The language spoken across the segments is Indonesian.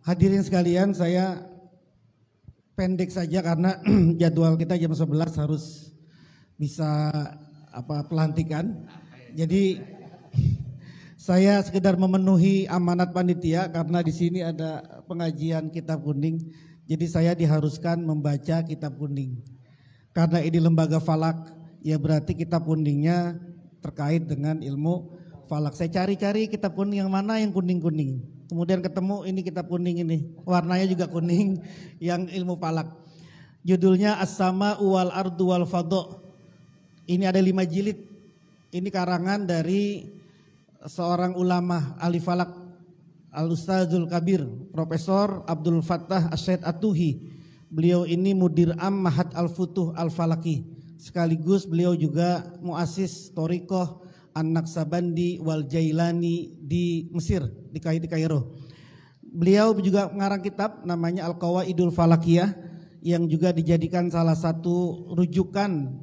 Hadirin sekalian, saya pendek saja karena jadwal kita jam 11 harus bisa pelantikan. Jadi saya sekedar memenuhi amanat panitia karena di sini ada pengajian kitab kuning. Jadi saya diharuskan membaca kitab kuning. Karena ini lembaga falak, ya berarti kitab kuningnya terkait dengan ilmu falak. Saya cari-cari kitab kuning yang mana yang kuning-kuning. Kemudian ketemu ini kitab kuning ini, warnanya juga kuning yang ilmu falak. Judulnya As-Sama wal Ardu wal Fadha. Ini ada 5 jilid. Ini karangan dari seorang ulama ahli falak, Al-Ustadzul Kabir, Profesor Abdul Fattah Asyed At-Tuhi. Beliau ini Mudir Am Mahad Al-Futuh Al-Falaki. Sekaligus beliau juga muassis Thariqah An-Naqsabandi wal Jailani di Mesir, di Kairo. Beliau juga mengarang kitab namanya Al-Qawaidul Falakiyah yang juga dijadikan salah satu rujukan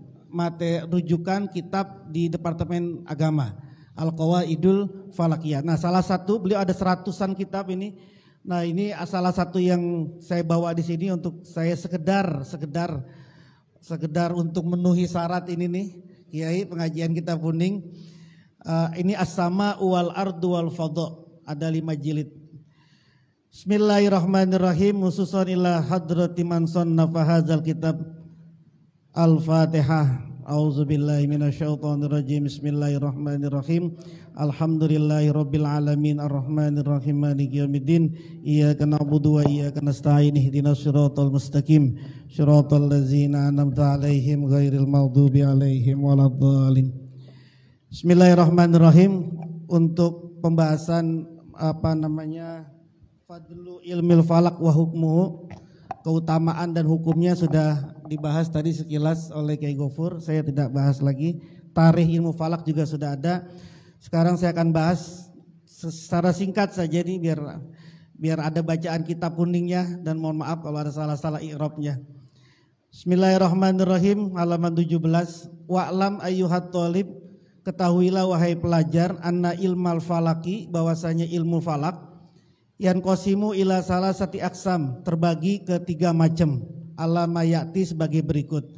kitab di Departemen Agama, Al-Qawaidul Falakiyah. Nah, salah satu beliau ada 100-an kitab ini. Nah, ini salah satu yang saya bawa di sini untuk saya sekedar untuk memenuhi syarat ini nih, Kiai pengajian kitab kuning. Ini As-Sama wal Ardu wal Fadha, ada 5 jilid. Bismillahirrahmanirrahim. Khususan ila hadrati man sannafa hadzal kitab. Al-Fatihah. A'udzubillahi minasyaitonirrajim. Bismillahirrahmanirrahim. Alhamdulillahirabbil alamin arrahmanirrahim maliki yaumiddin. Iyyaka na'budu wa iyyaka nasta'in. Ihdinas siratal mustaqim. Shiratal ladzina an'amta 'alaihim ghairil maghdubi 'alaihim waladdallin. Bismillahirrahmanirrahim. Untuk pembahasan Fadlu ilmil falak wa hukmuhu, keutamaan dan hukumnya sudah dibahas tadi sekilas oleh Kiai Gofur. Saya tidak bahas lagi. Tarikh ilmu falak juga sudah ada. Sekarang saya akan bahas secara singkat saja nih biar ada bacaan kitab kuningnya, dan mohon maaf kalau ada salah-salah i'rabnya. Bismillahirrahmanirrahim. Halaman 17. Wa'lam ayyuhat thalib, ketahuilah wahai pelajar, anna ilmal falaki, bahwasanya ilmu falak, yang qasimu ila salasati aksam, terbagi ke 3 macam. Alama ya'ti sebagai berikut.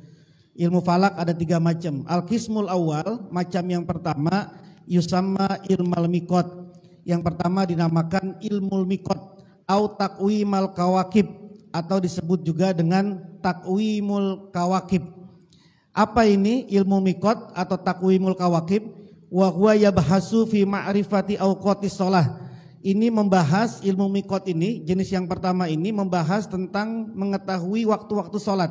Ilmu falak ada 3 macam. Al-qismul awal, macam yang pertama, yusamma ilmal mikot. Yang pertama dinamakan ilmul mikot, au taqwimal kawakib, atau disebut juga dengan takwimul kawakib. Apa ini ilmu mikot atau takwimul kawakib? Wa huwa yabhasu fi ma'rifati awqatis shalah. Ini membahas ilmu mikot ini, jenis yang pertama ini membahas tentang mengetahui waktu-waktu salat.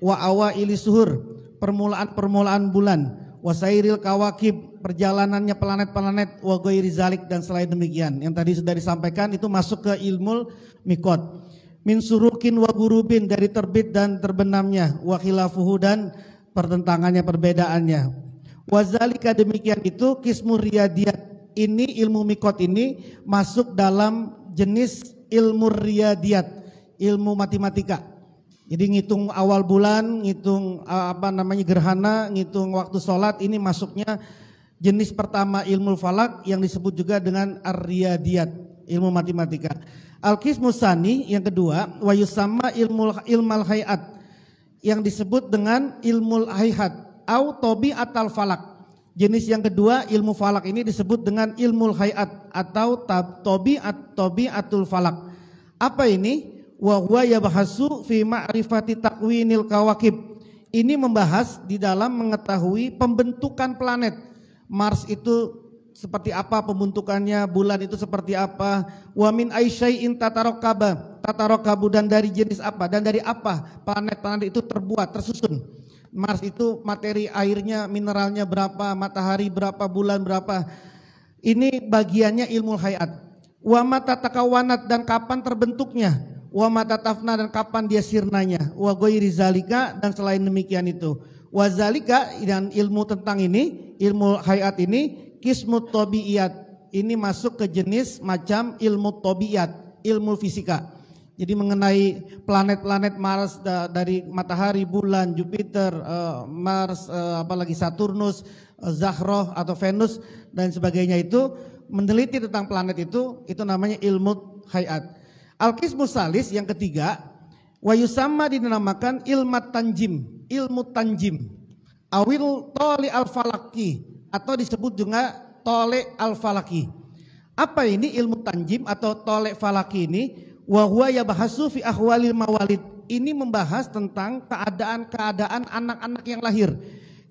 Wa awaili suhur, permulaan bulan. Wa sairil kawakib, perjalanannya planet-planet. Wa ghairi zalik, dan selain demikian. Yang tadi sudah disampaikan itu masuk ke ilmu mikot. Min surukin wa gurubin, dari terbit dan terbenamnya. Wa khilafuhu, dan pertentangannya, perbedaannya. Wazalika, demikian itu kismur riyadiyat. Ini ilmu mikot ini masuk dalam jenis ilmu riyadiyat, ilmu matematika. Jadi ngitung awal bulan, ngitung gerhana, ngitung waktu sholat, ini masuknya jenis pertama ilmu falak yang disebut juga dengan ar-riyadiyat, ilmu matematika. Al-qismu tsani, yang kedua, wa yusamma ilmal hayat, yang disebut dengan ilmu hayat au tabiatul falak. Jenis yang kedua ilmu falak ini disebut dengan ilmu hayat atau tabiatul falak. Apa ini? Wa huwa yabhasu fi ma'rifati takwinil kawakib. Ini membahas di dalam mengetahui pembentukan planet. Mars itu seperti apa pembentukannya, bulan itu seperti apa. Wa min aisyai'in tatarakabu, dan dari jenis apa, dan dari apa planet-planet itu terbuat, tersusun. Mars itu materi airnya, mineralnya berapa, matahari berapa, bulan berapa. Ini bagiannya ilmu hayat. Wa mata takawanat, dan kapan terbentuknya. Wa mata tafna, dan kapan dia sirnanya. Wa ghairi zalika, dan selain demikian itu. Wa zalika, dan ilmu tentang ini, ilmu hayat ini, qismut tabi'iyat. Ini masuk ke jenis macam ilmu tabi'iyat, ilmu fisika. Jadi mengenai planet-planet Mars, dari matahari, bulan, Jupiter, Mars, apalagi Saturnus, Zahroh atau Venus dan sebagainya, itu meneliti tentang planet itu namanya ilmu hayat. Al-qismu salis yang ketiga, wa yusamma dinamakan ilmu tanjim. Awil toli al-falaki atau disebut juga tole al-falaki. Apa ini ilmu tanjim atau tole falaki ini? Wa huwa yabahasu fi ahwalil mawalid. Ini membahas tentang keadaan-keadaan anak-anak yang lahir.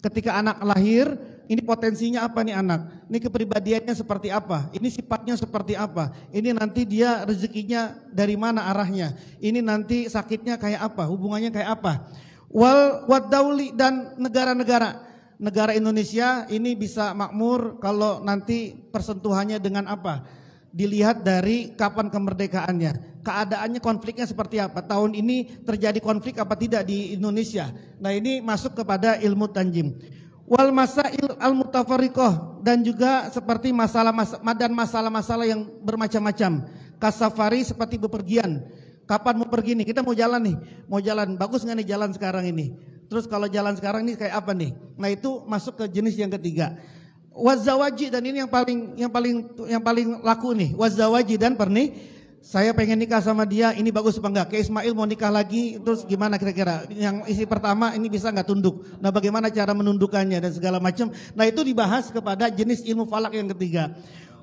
Ketika anak lahir, ini potensinya apa nih anak? Ini kepribadiannya seperti apa? Ini sifatnya seperti apa? Ini nanti dia rezekinya dari mana arahnya? Ini nanti sakitnya kayak apa? Hubungannya kayak apa? Wadauli dan negara-negara. Negara Indonesia ini bisa makmur kalau nanti persentuhannya dengan apa? Dilihat dari kapan kemerdekaannya, keadaannya, konfliknya seperti apa, tahun ini terjadi konflik apa tidak di Indonesia. Nah ini masuk kepada ilmu tanjim. Wal masail al mutafariqah, dan juga seperti masalah-masalah yang bermacam-macam. Kasafari seperti bepergian. Kapan mau pergi nih? Kita mau jalan nih, mau jalan, bagus nggak nih jalan sekarang ini? Terus kalau jalan sekarang ini kayak apa nih? Nah itu masuk ke jenis yang ketiga. Wazawaji, dan ini yang paling laku nih. Wazawaji dan saya pengen nikah sama dia, ini bagus apa enggak? Kayak Ismail mau nikah lagi, terus gimana kira-kira? Yang isi pertama ini bisa nggak tunduk? Nah bagaimana cara menundukannya dan segala macam? Nah itu dibahas kepada jenis ilmu falak yang ketiga.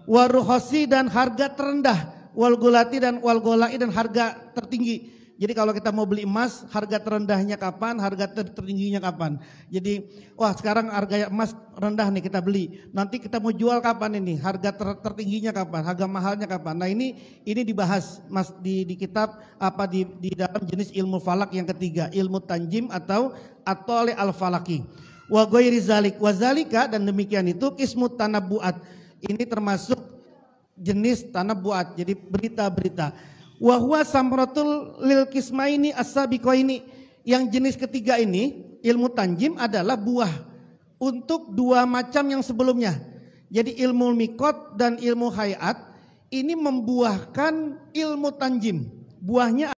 Waruhosi dan harga terendah, walgolati dan walgolai dan harga tertinggi. Jadi kalau kita mau beli emas, harga terendahnya kapan, harga tertingginya kapan. Jadi, wah sekarang harga emas rendah nih kita beli. Nanti kita mau jual kapan ini, harga tertingginya kapan, harga mahalnya kapan. Nah ini dibahas Mas di kitab apa di dalam jenis ilmu falak yang ketiga, ilmu tanjim atau atole al-falaki. Wa ghairi zalik, wa zalika, dan demikian itu qismu tanabbuat. Ini termasuk jenis tanabbuat, jadi berita-berita. Wa huwa samratul lil qismaini as-sabiqaini. Yang jenis ketiga ini, ilmu tanjim adalah buah untuk dua macam yang sebelumnya. Jadi ilmu mikot dan ilmu hayat ini membuahkan ilmu tanjim. Buahnya